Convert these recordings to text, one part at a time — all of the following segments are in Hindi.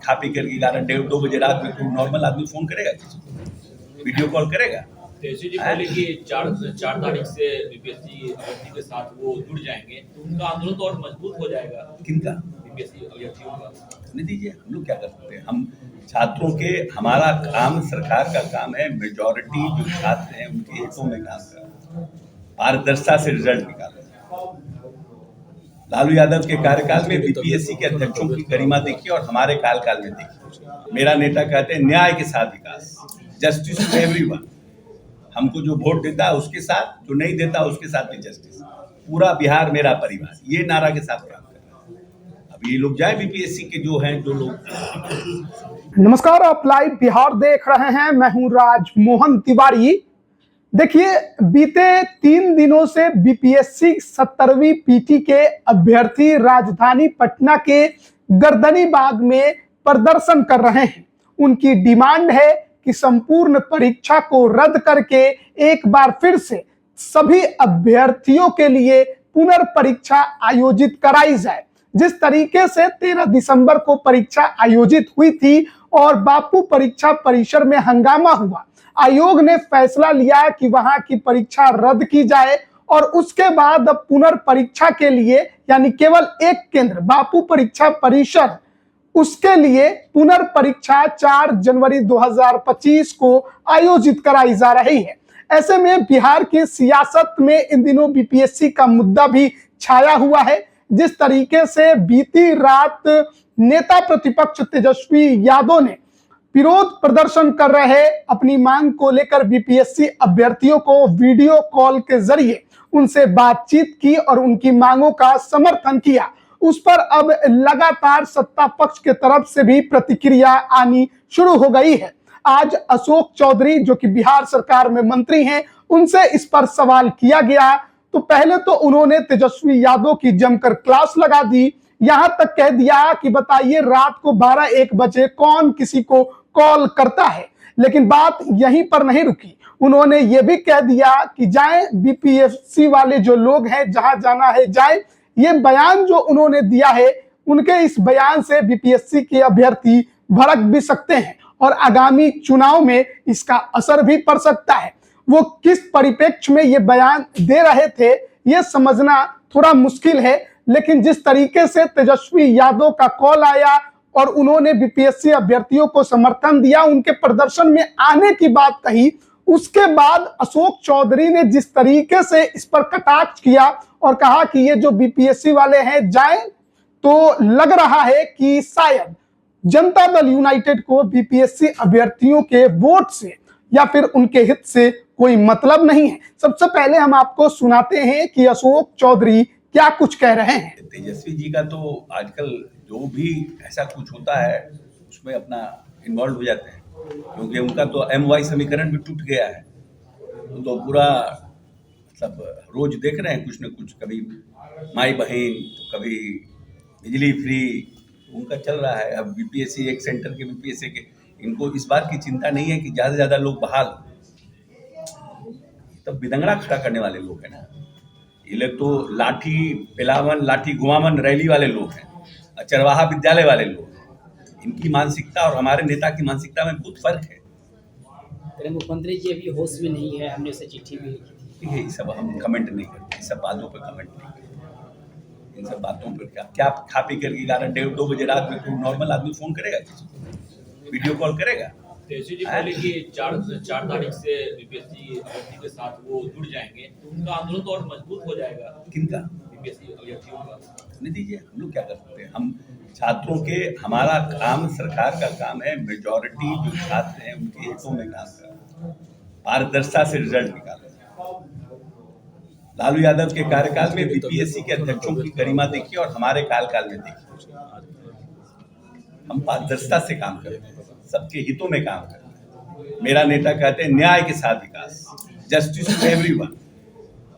खा पी कर 11 डेढ़ 2 बजे रात में कोई नॉर्मल आदमी फोन करेगा किसी को, वीडियो कॉल करेगा? तेजस्वी जी बोले कि 4 तारीख से बीपीएससी अभ्यर्थी के साथ वो जुड़ जाएंगे तो उनका आंदोलन तो और मजबूत हो जाएगा। किनका? बीपीएससी अभ्यर्थियों का। नहीं दीजिए, हम लोग क्या कर सकते हैं? हम छात्रों के, हमारा काम, सरकार का काम है मेजॉरिटी जो छात्र हैं उनके हितों में काम करना, पारदर्शिता से रिजल्ट निकालना। लालू यादव के कार्यकाल में बीपीएससी के अध्यक्षों की गरिमा देखिए और हमारे कार्यकाल में देखिए। मेरा नेता कहते हैं न्याय के साथ विकास, जस्टिस टू एवरीवन। हमको जो वोट देता है उसके साथ, जो नहीं देता उसके साथ भी जस्टिस। पूरा बिहार मेरा परिवार, ये नारा के साथ काम कर रहा है। अब ये लोग जाए बीपीएससी के जो हैं, जो लोग। नमस्कार, आप लाइव बिहार देख रहे हैं। मैं हूं राजमोहन तिवारी। देखिए, बीते 3 दिनों से बीपीएससी 17वीं पीटी के अभ्यर्थी राजधानी पटना के गर्दनी बाग में प्रदर्शन कर रहे हैं। उनकी डिमांड है कि संपूर्ण परीक्षा को रद्द करके एक बार फिर से सभी अभ्यर्थियों के लिए पुनर्परीक्षा आयोजित कराई जाए। जिस तरीके से 13 दिसंबर को परीक्षा आयोजित हुई थी और बापू परीक्षा परिसर में हंगामा हुआ, आयोग ने फैसला लिया कि वहां की परीक्षा रद्द की जाए और उसके बाद पुनर्परीक्षा के लिए यानी केवल एक केंद्र बापू परीक्षा परिसर, उसके लिए पुनर्परीक्षा 4 जनवरी 2025 को आयोजित कराई जा रही है। ऐसे में बिहार की सियासत में इन दिनों बीपीएससी का मुद्दा भी छाया हुआ है। जिस तरीके से बीती रात नेता प्रतिपक्ष तेजस्वी यादव ने विरोध प्रदर्शन कर रहे अपनी मांग को लेकर बीपीएससी अभ्यर्थियों को वीडियो कॉल के जरिए उनसे बातचीत की और उनकी मांगों का समर्थन किया, उस पर अब लगातार सत्ता पक्ष के तरफ से भी प्रतिक्रिया आनी शुरू हो गई है। आज अशोक चौधरी, जो कि बिहार सरकार में मंत्री हैं, उनसे इस पर सवाल किया गया तो पहले तो उन्होंने तेजस्वी यादव की जमकर क्लास लगा दी। यहां तक कह दिया कि बताइए रात को 12-1 बजे कौन किसी को कॉल करता है। लेकिन बात यहीं पर नहीं रुकी, उन्होंने ये भी कह दिया कि जाएं बीपीएससी वाले जो लोग हैं, जहां जाना है जाएं। ये बयान जो उन्होंने दिया है, उनके इस बयान से बीपीएससी के अभ्यर्थी भड़क भी सकते हैं और आगामी चुनाव में इसका असर भी पड़ सकता है। वो किस परिप्रेक्ष्य में ये बयान दे रहे थे, ये समझना थोड़ा मुश्किल है। लेकिन जिस तरीके से तेजस्वी यादव का कॉल आया और उन्होंने बीपीएससी अभ्यर्थियों को समर्थन दिया, उनके प्रदर्शन में आने की बात कही, उसके बाद अशोक चौधरी ने जिस तरीके से इस पर कटाक्ष किया और कहा कि ये जो बीपीएससी वाले हैं जाएं, तो लग रहा है कि शायद जनता दल यूनाइटेड को बीपीएससी अभ्यर्थियों के वोट से या फिर उनके हित से कोई मतलब नहीं है। सबसे पहले हम आपको सुनाते हैं कि अशोक चौधरी क्या कुछ कह रहे हैं। तेजस्वी जी का तो आजकल जो भी ऐसा कुछ होता है उसमें अपना इन्वॉल्व हो जाते हैं, क्योंकि उनका तो MY समीकरण भी टूट गया है। तो पूरा सब रोज देख रहे हैं कुछ न कुछ, कभी माई बहन तो कभी बिजली फ्री, उनका चल रहा है। अब बीपीएससी, एक सेंटर के बीपीएससी के, इनको इस बात की चिंता नहीं है कि ज्यादा से ज्यादा लोग बहाल। तब बिदंगड़ा खड़ा करने वाले लोग हैं ना ये लोग, तो लाठी पिलावन, लाठी घुमावन रैली वाले लोग हैं, चरवाहा विद्यालय वाले लोग हैं। इनकी मानसिकता और हमारे नेता की मानसिकता में बहुत फर्क है। मुख्यमंत्री जी अभी होश में नहीं है, हमने उसे चिट्ठी भी लिखी थी। ठीक है, ये सब हम कमेंट नहीं करते, सब बातों पर कमेंट नहीं करते। इन सब बातों पर क्या खा पी कर 11 डेढ़ 2 बजे रात में कोई नॉर्मल आदमी फोन करेगा किसी को, वीडियो कॉल करेगा? तेजस्वी जी बोले कि 4 तारीख से बीपीएससी अभ्यर्थी के साथ वो जुड़ जाएंगे तो उनका आंदोलन तो और मजबूत हो जाएगा। किनका? बीपीएससी अभ्यर्थियों का। नहीं दीजिए, हम लोग क्या कर सकते हैं? हम छात्रों के, हमारा काम, सरकार का काम है मेजॉरिटी जो छात्र हैं उनके हितों में काम करना, पारदर्शिता से रिजल्ट निकालना। लालू यादव के कार्यकाल में बीपीएससी के अध्यक्षों की गरिमा देखिए और हमारे कार्यकाल में देखिए। हम पारदर्शिता से काम करते हैं, सबके हितों में काम करते हैं। मेरा नेता कहते हैं न्याय के साथ विकास, जस्टिस टू एवरीवन।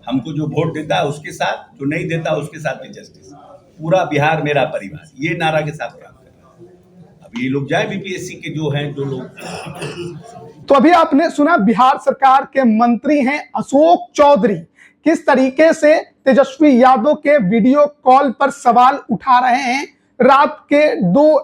हमको जो वोट देता है उसके साथ, जो नहीं देता उसके साथ भी जस्टिस। पूरा बिहार मेरा परिवार, ये नारा के साथ काम कर रहा है। अब ये लोग जाए बीपीएससी के जो हैं, जो लोग। तो अभी आपने सुना बिहार सरकार के मंत्री हैं अशोक चौधरी किस तरीके से तेजस्वी यादव के वीडियो कॉल पर सवाल उठा रहे हैं। रात के 2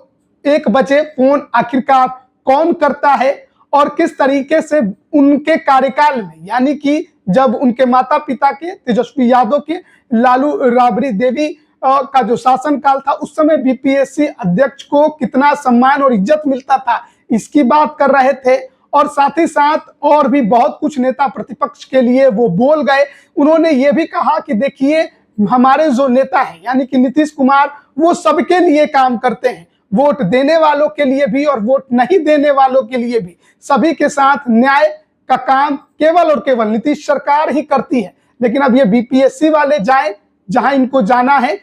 1 बजे फोन आखिरकार कौन करता है और किस तरीके से उनके कार्यकाल में, यानी कि जब उनके माता पिता के तेजस्वी यादव के लालू राबड़ी देवी का जो शासनकाल था उस समय बीपीएससी अध्यक्ष को कितना सम्मान और इज्जत मिलता था, इसकी बात कर रहे थे। और साथ ही साथ और भी बहुत कुछ नेता प्रतिपक्ष के लिए वो बोल गए। उन्होंने ये भी कहा कि देखिए हमारे जो नेता हैं यानी कि नीतीश कुमार, वो सबके लिए काम करते हैं, वोट देने वालों के लिए भी और वोट नहीं देने वालों के लिए भी, सभी के साथ न्याय का काम केवल और केवल नीतीश सरकार ही करती है। लेकिन अब ये बीपीएससी वाले जाएं जहां इनको जाना है,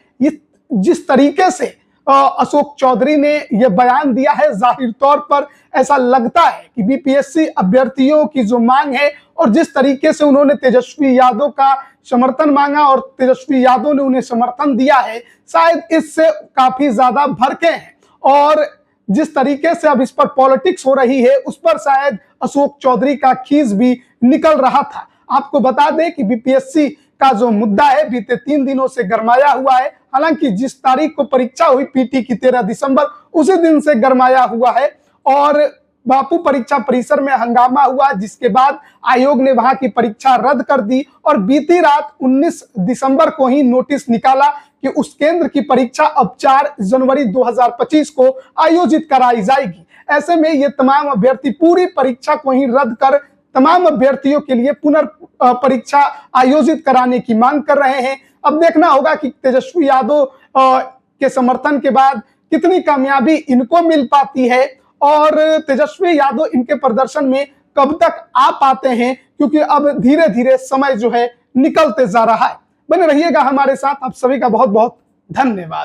जिस तरीके से अशोक चौधरी ने यह बयान दिया है, जाहिर तौर पर ऐसा लगता है कि बीपीएससी अभ्यर्थियों की जो मांग है और जिस तरीके से उन्होंने तेजस्वी यादव का समर्थन मांगा और तेजस्वी यादव ने उन्हें समर्थन दिया है, शायद इससे काफी ज्यादा भड़के हैं। और जिस तरीके से अब इस पर पॉलिटिक्स हो रही है उस पर शायद अशोक चौधरी का खीस भी निकल रहा था। आपको बता दें कि बीपीएससी का जो मुद्दा है बीते 3 दिनों से गरमाया हुआ है। हालांकि जिस तारीख को परीक्षा हुई पीटी की 13 दिसंबर, उसी दिन से गरमाया हुआ है और बापू परीक्षा परिसर में हंगामा हुआ, जिसके बाद आयोग ने वहां की परीक्षा रद्द कर दी और बीती रात 19 दिसंबर को ही नोटिस निकाला कि उस केंद्र की परीक्षा अब 4 जनवरी 2025 को आयोजित कराई जाएगी। ऐसे में ये तमाम अभ्यर्थी पूरी परीक्षा को ही रद्द कर तमाम अभ्यर्थियों के लिए पुनर्परीक्षा आयोजित कराने की मांग कर रहे हैं। अब देखना होगा कि तेजस्वी यादव के समर्थन के बाद कितनी कामयाबी इनको मिल पाती है और तेजस्वी यादव इनके प्रदर्शन में कब तक आ पाते हैं, क्योंकि अब धीरे धीरे समय जो है निकलते जा रहा है। बने रहिएगा हमारे साथ। आप सभी का बहुत बहुत धन्यवाद।